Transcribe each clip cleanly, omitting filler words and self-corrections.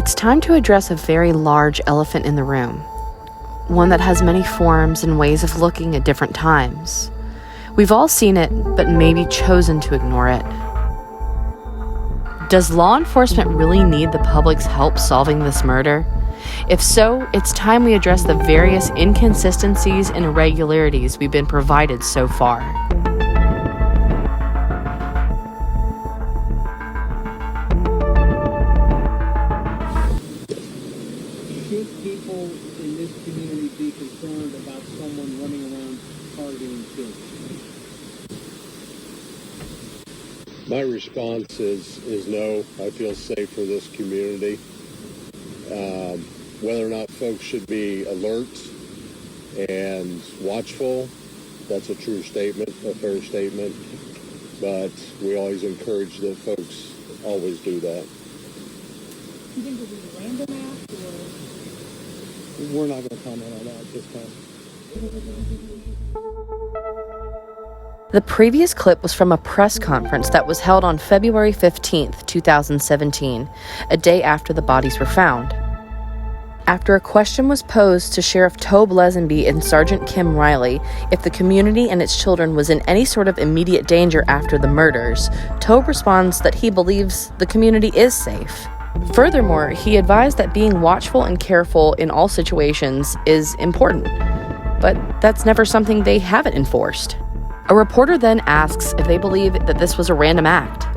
It's time to address a very large elephant in the room, one that has many forms and ways of looking at different times. We've all seen it, but maybe chosen to ignore it. Does law enforcement really need the public's help solving this murder? If so, it's time we address the various inconsistencies and irregularities we've been provided so far. Should people in this community be concerned about someone running around targeting children? My response is no. I feel safe for this community. Whether or not folks should be alert and watchful, that's a true statement, a fair statement. But we always encourage that folks always do that. Do you think it was a random act, or? We're not going to comment on that at this time. The previous clip was from a press conference that was held on February 15th, 2017, a day after the bodies were found. After a question was posed to Sheriff Tobe Lesenby and Sergeant Kim Riley if the community and its children was in any sort of immediate danger after the murders, Tobe responds that he believes the community is safe. Furthermore, he advised that being watchful and careful in all situations is important, but that's never something they haven't enforced. A reporter then asks if they believe that this was a random act.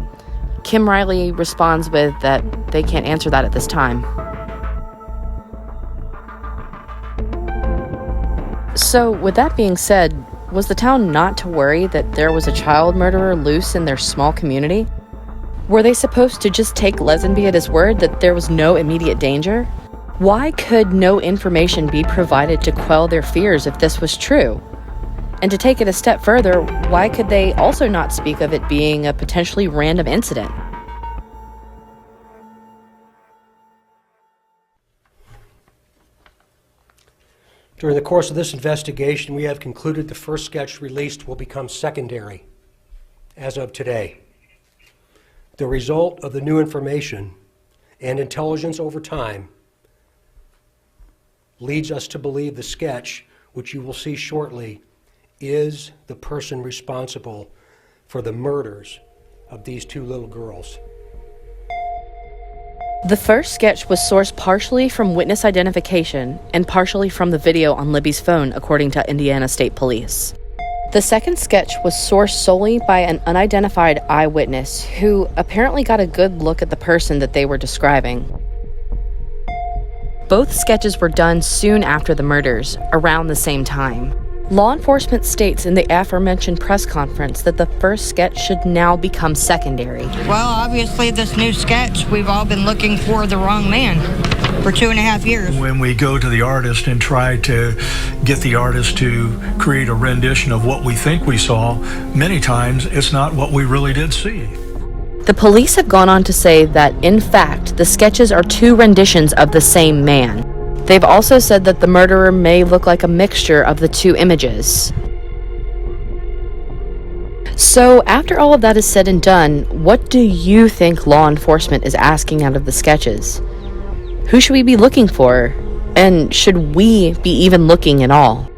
Kim Riley responds with that they can't answer that at this time. So, with that being said, was the town not to worry that there was a child murderer loose in their small community? Were they supposed to just take Lesenby at his word that there was no immediate danger? Why could no information be provided to quell their fears if this was true? And to take it a step further, why could they also not speak of it being a potentially random incident? During the course of this investigation, we have concluded the first sketch released will become secondary as of today. The result of the new information and intelligence over time leads us to believe the sketch, which you will see shortly, is the person responsible for the murders of these two little girls. The first sketch was sourced partially from witness identification and partially from the video on Libby's phone, according to Indiana State Police. The second sketch was sourced solely by an unidentified eyewitness who apparently got a good look at the person that they were describing. Both sketches were done soon after the murders, around the same time. Law enforcement states in the aforementioned press conference that the first sketch should now become secondary. Well, obviously this new sketch, we've all been looking for the wrong man for 2.5 years. When we go to the artist and try to get the artist to create a rendition of what we think we saw, many times it's not what we really did see. The police have gone on to say that, in fact, the sketches are two renditions of the same man. They've also said that the murderer may look like a mixture of the two images. So, after all of that is said and done, what do you think law enforcement is asking out of the sketches? Who should we be looking for? And should we be even looking at all?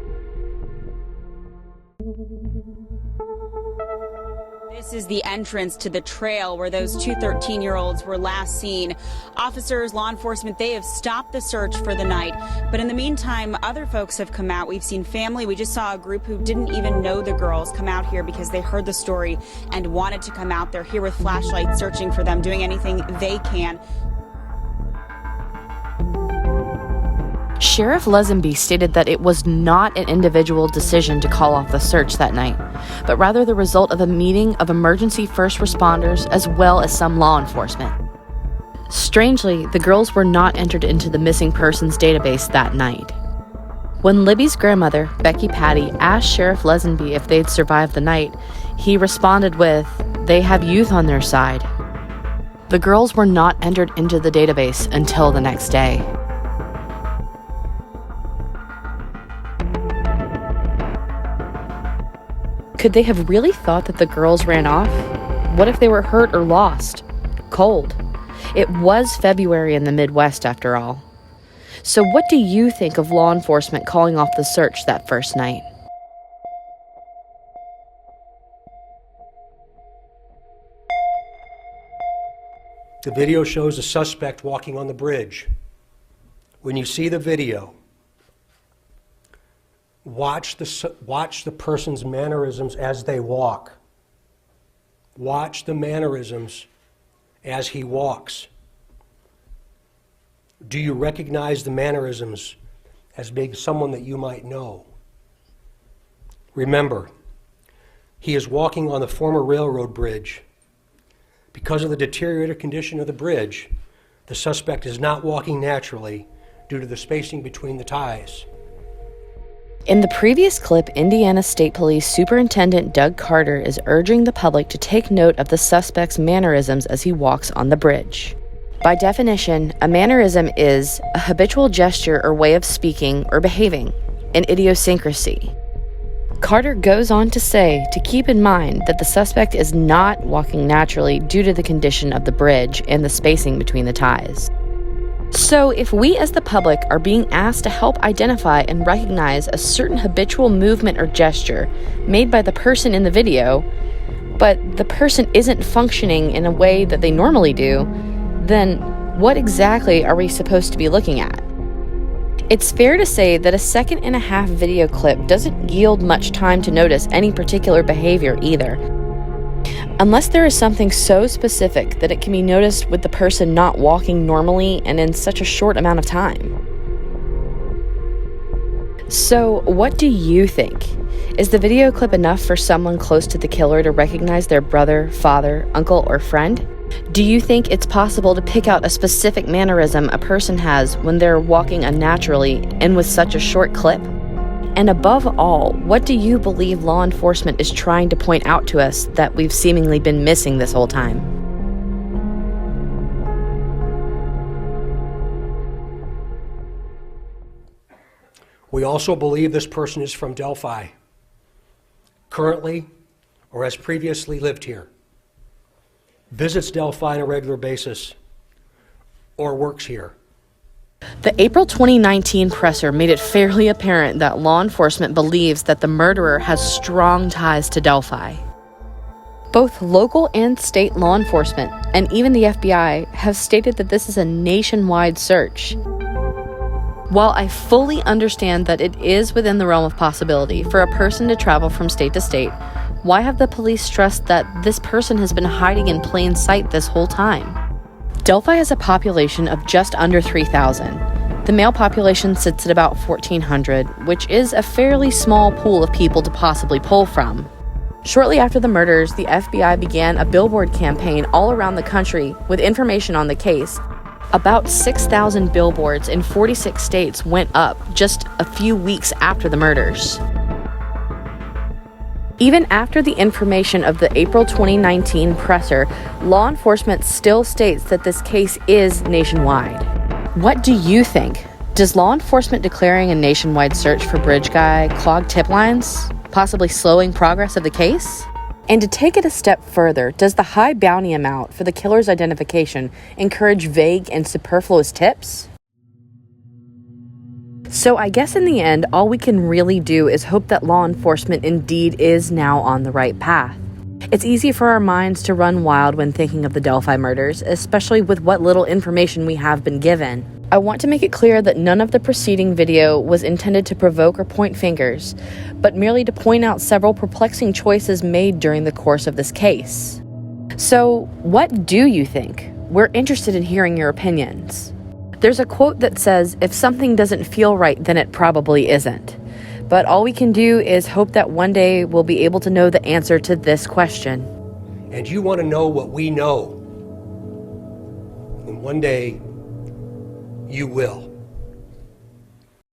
This is the entrance to the trail where those two 13-year-olds were last seen. Officers, law enforcement, they have stopped the search for the night. But in the meantime, other folks have come out. We've seen family. We just saw a group who didn't even know the girls come out here because they heard the story and wanted to come out. They're here with flashlights searching for them, doing anything they can. Sheriff Lesenby stated that it was not an individual decision to call off the search that night, but rather the result of a meeting of emergency first responders as well as some law enforcement. Strangely, the girls were not entered into the missing persons database that night. When Libby's grandmother, Becky Patty, asked Sheriff Lesenby if they'd survived the night, he responded with, "They have youth on their side." The girls were not entered into the database until the next day. Could they have really thought that the girls ran off? What if they were hurt or lost? Cold? It was February in the Midwest, after all. So what do you think of law enforcement calling off the search that first night? The video shows a suspect walking on the bridge. When you see the video, watch the person's mannerisms as they walk. Watch the mannerisms as he walks. Do you recognize the mannerisms as being someone that you might know? Remember, he is walking on the former railroad bridge. Because of the deteriorated condition of the bridge, the suspect is not walking naturally due to the spacing between the ties. In the previous clip, Indiana State Police Superintendent Doug Carter is urging the public to take note of the suspect's mannerisms as he walks on the bridge. By definition, a mannerism is a habitual gesture or way of speaking or behaving, an idiosyncrasy. Carter goes on to say to keep in mind that the suspect is not walking naturally due to the condition of the bridge and the spacing between the ties. So if we as the public are being asked to help identify and recognize a certain habitual movement or gesture made by the person in the video, but the person isn't functioning in a way that they normally do, then what exactly are we supposed to be looking at? It's fair to say that a 1.5-second video clip doesn't yield much time to notice any particular behavior either, unless there is something so specific that it can be noticed with the person not walking normally and in such a short amount of time. So, what do you think? Is the video clip enough for someone close to the killer to recognize their brother, father, uncle, or friend? Do you think it's possible to pick out a specific mannerism a person has when they're walking unnaturally and with such a short clip? And above all, what do you believe law enforcement is trying to point out to us that we've seemingly been missing this whole time? We also believe this person is from Delphi, currently or has previously lived here, visits Delphi on a regular basis, or works here. The April 2019 presser made it fairly apparent that law enforcement believes that the murderer has strong ties to Delphi. Both local and state law enforcement, and even the FBI, have stated that this is a nationwide search. While I fully understand that it is within the realm of possibility for a person to travel from state to state, why have the police stressed that this person has been hiding in plain sight this whole time? Delphi has a population of just under 3,000. The male population sits at about 1,400, which is a fairly small pool of people to possibly pull from. Shortly after the murders, the FBI began a billboard campaign all around the country with information on the case. About 6,000 billboards in 46 states went up just a few weeks after the murders. Even after the information of the April 2019 presser, law enforcement still states that this case is nationwide. What do you think? Does law enforcement declaring a nationwide search for Bridge Guy clog tip lines, possibly slowing progress of the case? And to take it a step further, does the high bounty amount for the killer's identification encourage vague and superfluous tips? So I guess in the end, all we can really do is hope that law enforcement indeed is now on the right path. It's easy for our minds to run wild when thinking of the Delphi murders, especially with what little information we have been given. I want to make it clear that none of the preceding video was intended to provoke or point fingers, but merely to point out several perplexing choices made during the course of this case. So, what do you think? We're interested in hearing your opinions. There's a quote that says, "If something doesn't feel right, then it probably isn't." But all we can do is hope that one day we'll be able to know the answer to this question. And you want to know what we know. And one day, you will.